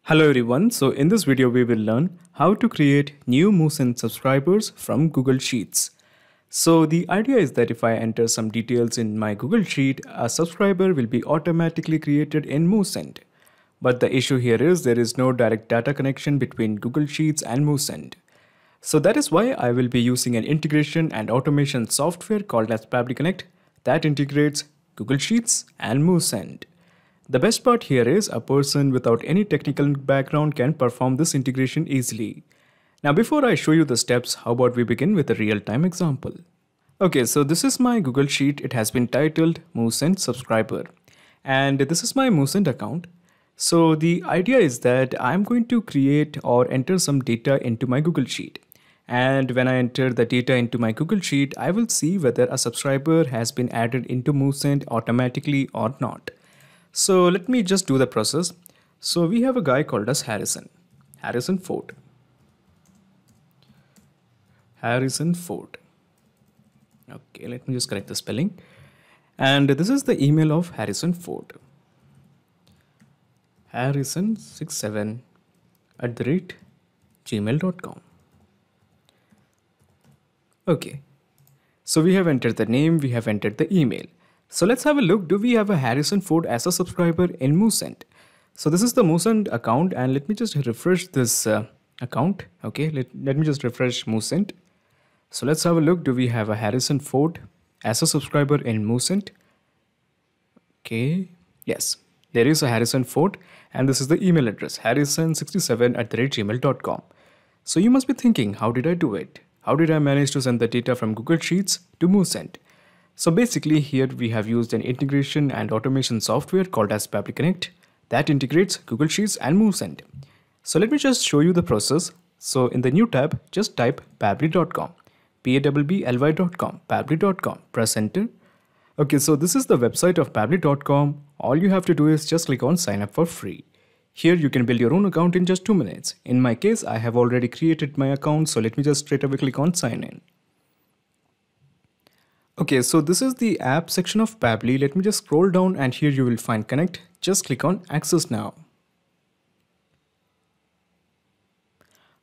Hello everyone, so in this video we will learn how to create new MooSend subscribers from Google Sheets. So the idea is that if I enter some details in my Google Sheet, a subscriber will be automatically created in MooSend. But the issue here is there is no direct data connection between Google Sheets and MooSend. So that is why I will be using an integration and automation software called as Pabbly Connect that integrates Google Sheets and MooSend. The best part here is a person without any technical background can perform this integration easily. Now before I show you the steps, how about we begin with a real-time example. Okay, so this is my Google Sheet. It has been titled MooSend Subscriber. And this is my MooSend account. So the idea is that I'm going to create or enter some data into my Google Sheet. And when I enter the data into my Google Sheet, I will see whether a subscriber has been added into MooSend automatically or not. So let me just do the process. So we have a guy called as Harrison Ford. Harrison Ford. Okay, let me just correct the spelling. And this is the email of Harrison Ford. Harrison67@gmail.com. Okay. So we have entered the name, we have entered the email. So let's have a look. Do we have a Harrison Ford as a subscriber in MooSend? So this is the MooSend account, and let me just refresh this account. Okay, let me just refresh MooSend. So let's have a look. Do we have a Harrison Ford as a subscriber in MooSend? Okay, yes, there is a Harrison Ford, and this is the email address, harrison67@gmail.com. So you must be thinking, how did I do it? How did I manage to send the data from Google Sheets to MooSend? So basically here we have used an integration and automation software called as Pabbly Connect that integrates Google Sheets and MooSend. So let me just show you the process. So in the new tab, just type pabbly.com, pabbly.com, pabbly.com, press enter. Okay, so this is the website of pabbly.com. All you have to do is just click on sign up for free. Here you can build your own account in just 2 minutes. In my case, I have already created my account, so let me just straight away click on sign in. Okay, so this is the app section of Pabbly. Let me just scroll down and here you will find connect. Just click on access now.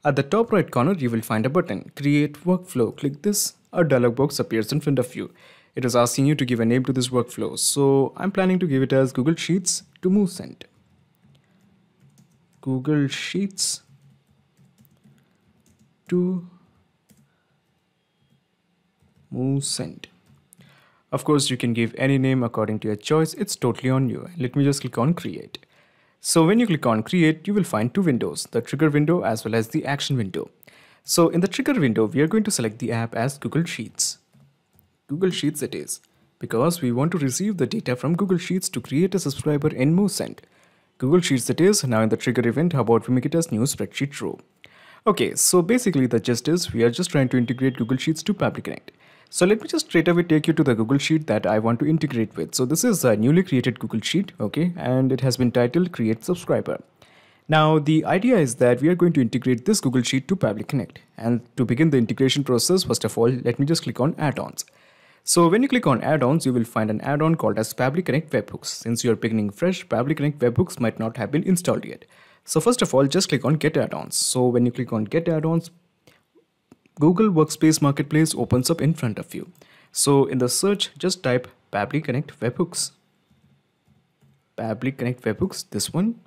At the top right corner, you will find a button, create workflow. Click this. A dialog box appears in front of you. It is asking you to give a name to this workflow. So I'm planning to give it as Google Sheets to MooSend. Google Sheets to MooSend. Of course, you can give any name according to your choice. It's totally on you. Let me just click on create. So when you click on create, you will find two windows, the trigger window as well as the action window. So in the trigger window, we are going to select the app as Google Sheets. Google Sheets it is, because we want to receive the data from Google Sheets to create a subscriber in MooSend. Google Sheets it is. Now in the trigger event, how about we make it as new spreadsheet row? Okay, so basically the gist is we are just trying to integrate Google Sheets to Pabbly Connect. So let me just straight away take you to the Google Sheet that I want to integrate with. So this is a newly created Google Sheet, okay, and it has been titled Create Subscriber. Now the idea is that we are going to integrate this Google Sheet to Pabbly Connect. And to begin the integration process, first of all, let me just click on add-ons. So when you click on add-ons, you will find an add-on called as Pabbly Connect Webhooks. Since you are beginning fresh, Pabbly Connect Webhooks might not have been installed yet. So first of all, just click on Get Add-ons. So when you click on Get Add-ons, Google Workspace Marketplace opens up in front of you. So in the search, just type Pabbly Connect Webhooks. Pabbly Connect Webhooks, this one.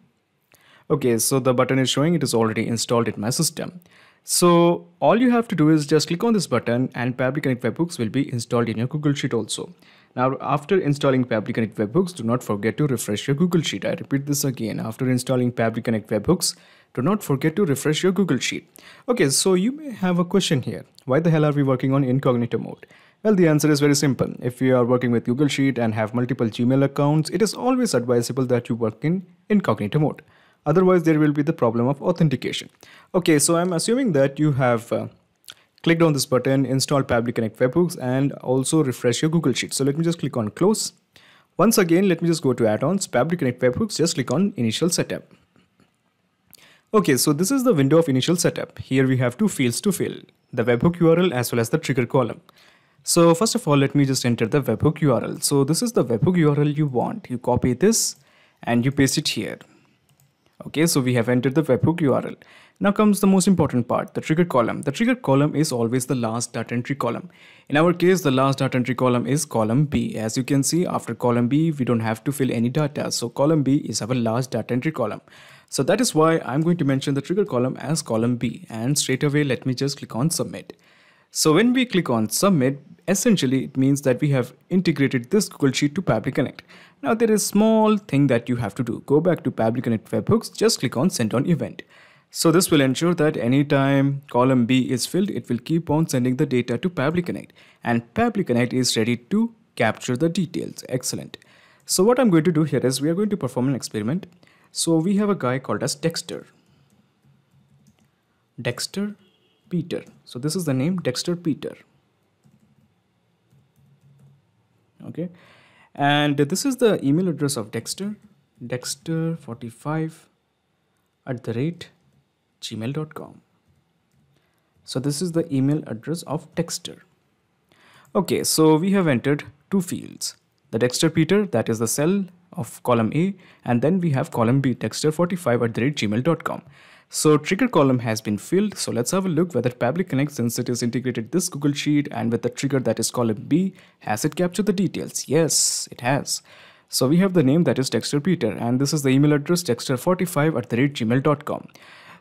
Okay, so the button is showing it is already installed in my system. So all you have to do is just click on this button and Pabbly Connect Webhooks will be installed in your Google Sheet also. Now after installing Pabbly Connect Webhooks, do not forget to refresh your Google Sheet. I repeat this again. After installing Pabbly Connect Webhooks, do not forget to refresh your Google Sheet. Okay, so you may have a question here. Why the hell are we working on incognito mode? Well, the answer is very simple. If you are working with Google Sheet and have multiple Gmail accounts, it is always advisable that you work in incognito mode. Otherwise, there will be the problem of authentication. Okay, so I'm assuming that you have clicked on this button, install Pabbly Connect Webhooks, and also refresh your Google Sheet. So let me just click on close. Once again, let me just go to add-ons, Pabbly Connect Webhooks, just click on initial setup. Okay, so this is the window of initial setup. Here we have two fields to fill, the webhook URL as well as the trigger column. So first of all, let me just enter the webhook URL. So this is the webhook URL you want. You copy this and you paste it here. Okay, so we have entered the webhook URL. Now comes the most important part, the trigger column. The trigger column is always the last data entry column. In our case, the last data entry column is column B. As you can see, after column B, we don't have to fill any data. So column B is our last data entry column. So that is why I'm going to mention the trigger column as column B, and straight away, let me just click on submit. So when we click on submit, essentially it means that we have integrated this Google Sheet to Pabbly Connect. Now there is a small thing that you have to do. Go back to Pabbly Connect webhooks, just click on send on event. So this will ensure that anytime column B is filled, it will keep on sending the data to Pabbly Connect, and Pabbly Connect is ready to capture the details. Excellent. So what I'm going to do here is we are going to perform an experiment. So we have a guy called as Dexter Peter. So this is the name, Dexter Peter. Okay, and this is the email address of Dexter, dexter45@gmail.com. So this is the email address of Dexter. Okay, so we have entered two fields, the Dexter Peter, that is the cell of column A, and then we have column B, dexter45@gmail.com. So trigger column has been filled. So let's have a look whether Pabbly Connect, since it is integrated this Google Sheet and with the trigger that is column B, has it captured the details? Yes, it has. So we have the name, that is Dexter Peter, and this is the email address, dexter45@gmail.com.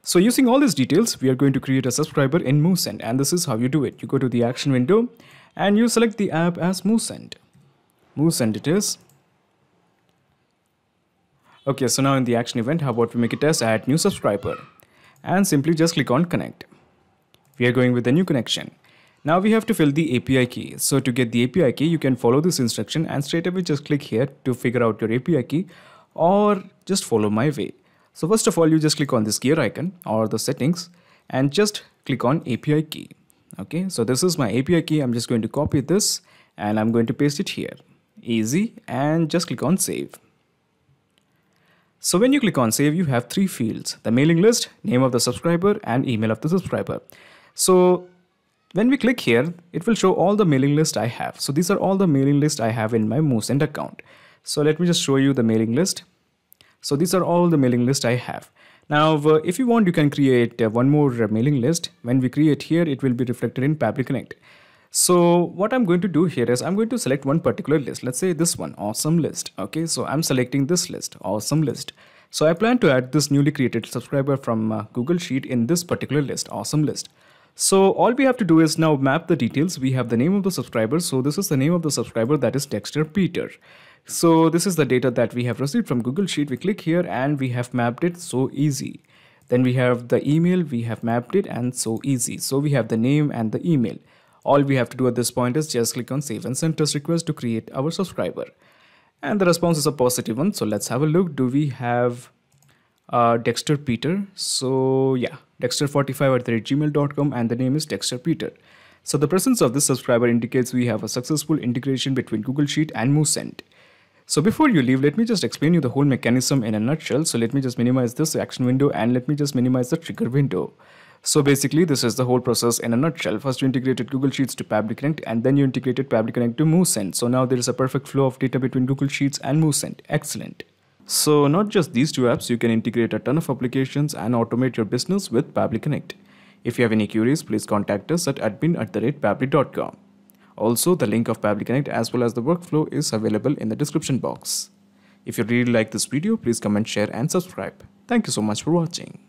So using all these details, we are going to create a subscriber in MoveSend, and this is how you do it. You go to the action window and you select the app as MoveSend. MoveSend it is. Okay, so now in the action event, how about we make it as add new subscriber, and simply just click on connect. We are going with the new connection. Now we have to fill the API key. So to get the API key, you can follow this instruction and straight away just click here to figure out your API key, or just follow my way. So first of all, you just click on this gear icon or the settings and just click on API key. Okay, so this is my API key. I'm just going to copy this and I'm going to paste it here. Easy, and just click on save. So when you click on save, you have three fields, the mailing list, name of the subscriber, and email of the subscriber. So when we click here, it will show all the mailing list I have. So these are all the mailing list I have in my MoveSend account. So let me just show you the mailing list. So these are all the mailing list I have. Now, if you want, you can create one more mailing list. When we create here, it will be reflected in Pabbly Connect. So what I'm going to do here is I'm going to select one particular list. Let's say this one, awesome list. Okay, so I'm selecting this list, awesome list. So I plan to add this newly created subscriber from Google Sheet in this particular list, awesome list. So all we have to do is now map the details. We have the name of the subscriber. So this is the name of the subscriber, that is Dexter Peter. So this is the data that we have received from Google Sheet. We click here and we have mapped it, so easy. Then we have the email, we have mapped it, and so easy. So we have the name and the email. All we have to do at this point is just click on save and send test request to create our subscriber. And the response is a positive one. So let's have a look. Do we have Dexter Peter? So yeah, dexter45@gmail.com, and the name is Dexter Peter. So the presence of this subscriber indicates we have a successful integration between Google Sheet and MoveSend. So before you leave, let me just explain you the whole mechanism in a nutshell. So let me just minimize this action window and let me just minimize the trigger window. So basically, this is the whole process in a nutshell. First, you integrated Google Sheets to Pabbly Connect, and then you integrated Pabbly Connect to MoveSend. So now there is a perfect flow of data between Google Sheets and MoveSend. Excellent. So not just these two apps, you can integrate a ton of applications and automate your business with Pabbly Connect. If you have any queries, please contact us at admin@pabbly.com. Also, the link of Pabbly Connect as well as the workflow is available in the description box. If you really like this video, please comment, share, and subscribe. Thank you so much for watching.